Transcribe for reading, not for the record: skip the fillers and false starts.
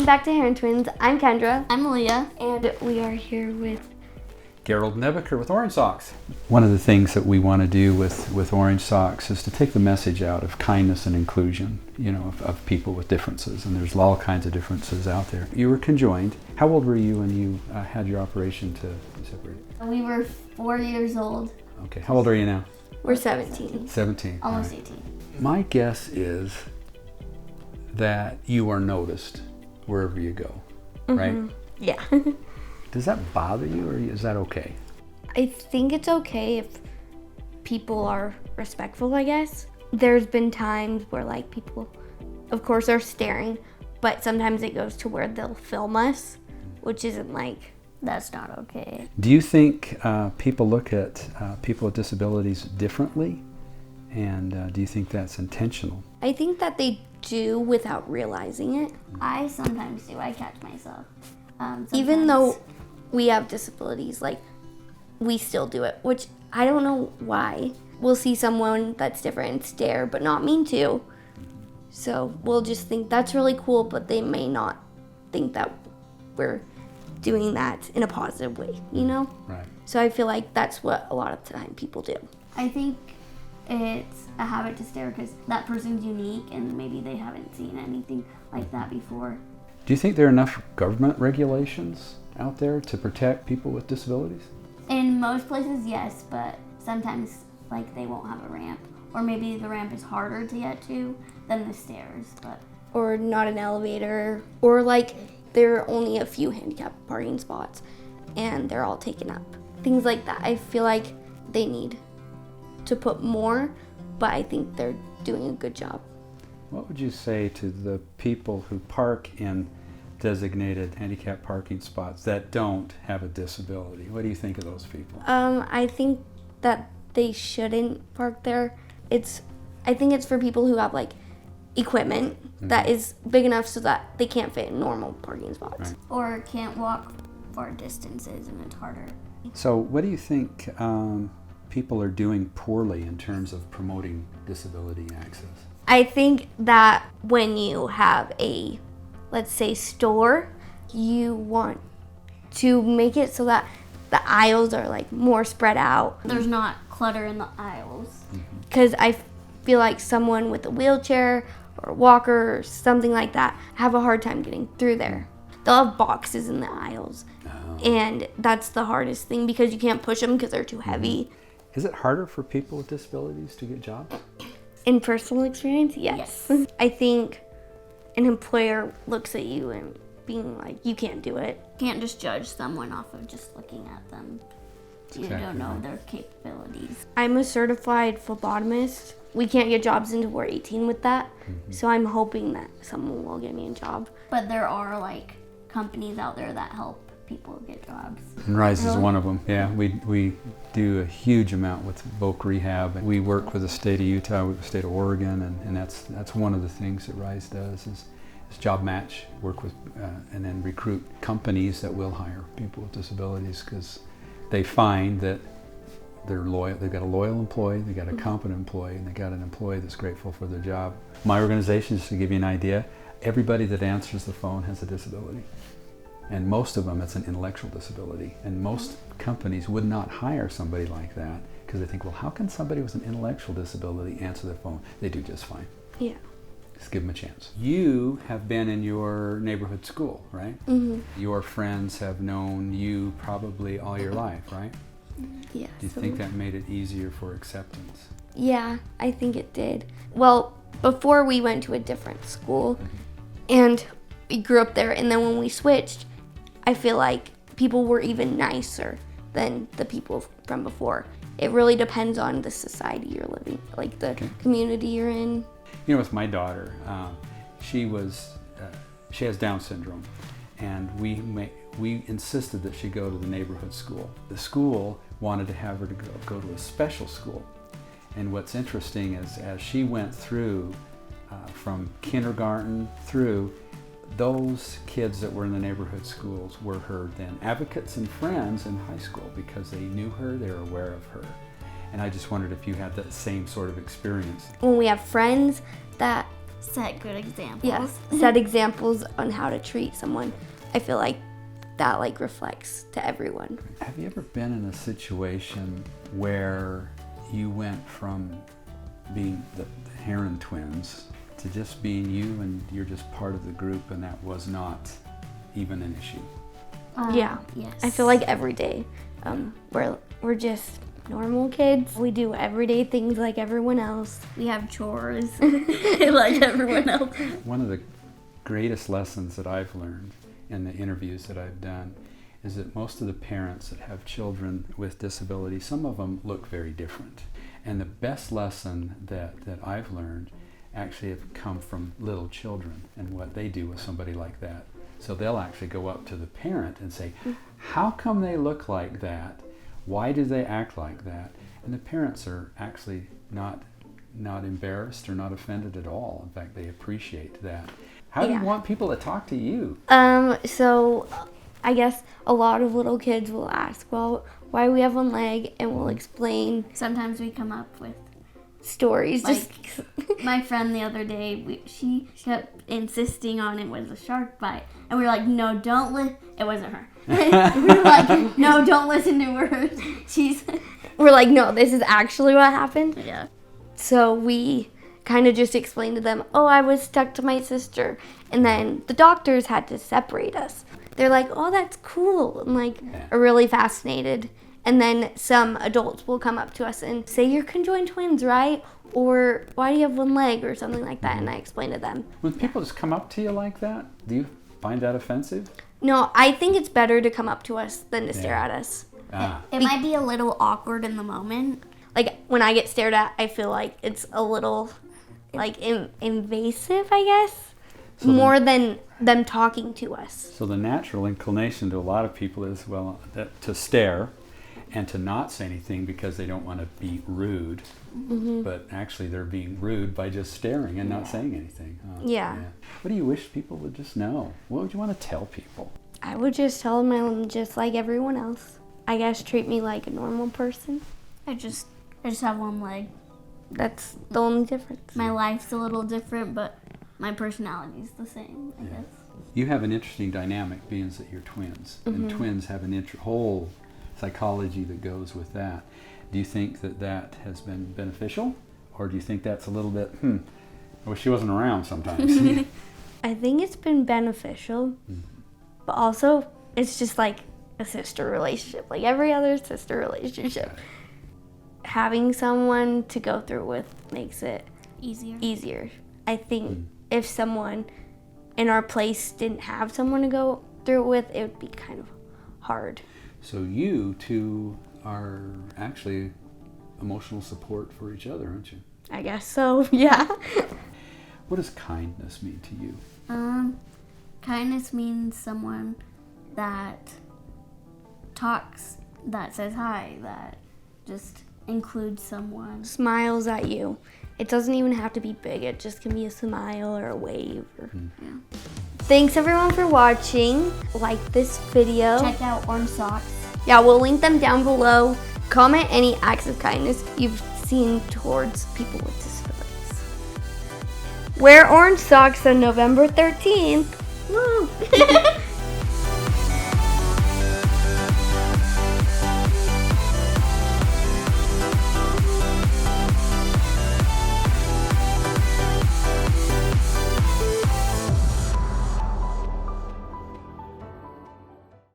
Welcome back to Herrin Twins. I'm Kendra. I'm Leah. And we are here with Gerald Nebeker with Orange Socks. One of the things that we want to do with Orange Socks is to take the message out of kindness and inclusion, of people with differences. And there's all kinds of differences out there. You were conjoined. How old were you when you had your operation to separate? We were 4 years old. Okay. How old are you now? We're 17. 17. Almost right. 18. My guess is that you are noticed wherever you go, right? Yeah. Does that bother you, or is that okay? I think it's okay if people are respectful, I guess. There's been times where people, of course, are staring, but sometimes it goes to where they'll film us, which isn't That's not okay. Do you think people look at people with disabilities differently? And do you think that's intentional? I think that they do without realizing it. I sometimes do. I catch myself. Even though we have disabilities, we still do it, which I don't know why. We'll see someone that's different and stare, but not mean to. So we'll just think that's really cool, but they may not think that we're doing that in a positive way, Right. So I feel like that's what a lot of the time people do. I think it's a habit to stare because that person's unique and maybe they haven't seen anything like that before. Do you think there are enough government regulations out there to protect people with disabilities? In most places, yes, but sometimes they won't have a ramp, or maybe the ramp is harder to get to than the stairs. But Or not an elevator, or there are only a few handicap parking spots and they're all taken up. Things like that. I feel like they need to put more, but I think they're doing a good job. What would you say to the people who park in designated handicap parking spots that don't have a disability? What do you think of those people? I think that they shouldn't park there. I think it's for people who have equipment that is big enough so that they can't fit in normal parking spots. Right. or can't walk far distances and it's harder. So what do you think people are doing poorly in terms of promoting disability access? I think that when you have a, let's say, store, you want to make it so that the aisles are more spread out. There's not clutter in the aisles. Because I feel like someone with a wheelchair or a walker or something like that have a hard time getting through there. They'll have boxes in the aisles. And that's the hardest thing because you can't push them because they're too heavy. Is it harder for people with disabilities to get jobs? In personal experience, yes. I think an employer looks at you and being you can't do it. You can't just judge someone off of just looking at them. You don't know their capabilities. I'm a certified phlebotomist. We can't get jobs until we're 18 with that. So I'm hoping that someone will get me a job. But there are companies out there that help people get jobs. And Rise is one of them. Yeah, we do a huge amount with voc rehab. We work with the state of Utah, with the state of Oregon, and that's one of the things that Rise does is job match, work with and then recruit companies that will hire people with disabilities because they find that they're loyal. They've got a loyal employee, they got a competent employee, and they got an employee that's grateful for their job. My organization, just to give you an idea, everybody that answers the phone has a disability. And most of them, it's an intellectual disability. And most companies would not hire somebody like that because they think, well, how can somebody with an intellectual disability answer their phone? They do just fine. Yeah. Just give them a chance. You have been in your neighborhood school, right? Your friends have known you probably all your life, right? Yeah. Do you think that made it easier for acceptance? Yeah, I think it did. Well, before we went to a different school and we grew up there, and then when we switched, I feel like people were even nicer than the people from before. It really depends on the society you're living, the community you're in. With my daughter, she has Down syndrome, and we insisted that she go to the neighborhood school. The school wanted to have her to go to a special school. And what's interesting is as she went through from kindergarten through, those kids that were in the neighborhood schools were her then advocates and friends in high school because they knew her, they were aware of her. And I just wondered if you had that same sort of experience. When we have friends that set good examples. Yes, set examples on how to treat someone. I feel like that like reflects to everyone. Have you ever been in a situation where you went from being the Herrin twins to just being you and you're just part of the group and that was not even an issue? Yeah. Yes. I feel like every day we're just normal kids. We do everyday things like everyone else. We have chores like everyone else. One of the greatest lessons that I've learned in the interviews that I've done is that most of the parents that have children with disabilities, some of them look very different. And the best lesson that I've learned actually have come from little children and what they do with somebody like that. So they'll actually go up to the parent and say, how come they look like that? Why do they act like that? And the parents are actually not embarrassed or not offended at all. In fact, they appreciate that. How do you want people to talk to you? So I guess a lot of little kids will ask, well, why do we have one leg? And we'll explain. Sometimes we come up with Stories. like my friend the other day, she kept insisting on it was a shark bite, and we were like, no, don't listen. It wasn't her. We were like, no, don't listen to her. We're like, no, this is actually what happened. Yeah. So we kind of just explained to them, oh, I was stuck to my sister. And then the doctors had to separate us. They're like, oh, that's cool. And like, are really fascinated. And then some adults will come up to us and say, you're conjoined twins, right? Or why do you have one leg or something like that? And I explain to them. When people just come up to you like that, do you find that offensive? No, I think it's better to come up to us than to stare at us. It might be a little awkward in the moment. Like when I get stared at, I feel like it's a little like invasive, I guess, So more than them talking to us. So the natural inclination to a lot of people is, well, to stare and to not say anything because they don't want to be rude. But actually they're being rude by just staring and not saying anything. Yeah. What do you wish people would just know? What would you want to tell people? I would just tell them I'm just like everyone else. I guess treat me like a normal person. I just have one leg. That's the only difference. My life's a little different, but my personality's the same, I guess. You have an interesting dynamic being that you're twins. And twins have an whole psychology that goes with that. Do you think that has been beneficial? Or do you think that's a little bit, I wish she wasn't around sometimes? I think it's been beneficial, but also it's just like a sister relationship, like every other sister relationship. Having someone to go through with makes it easier. I think if someone in our place didn't have someone to go through it with, it would be kind of hard. So you two are actually emotional support for each other, aren't you? I guess so, yeah. What does kindness mean to you? Kindness means someone that talks, that says hi, that just includes someone. Smiles at you. It doesn't even have to be big. It just can be a smile or a wave. Thanks everyone for watching. Like this video. Check out Orange Socks. Yeah, we'll link them down below. Comment any acts of kindness you've seen towards people with disabilities. Wear orange socks on November 13th. Woo!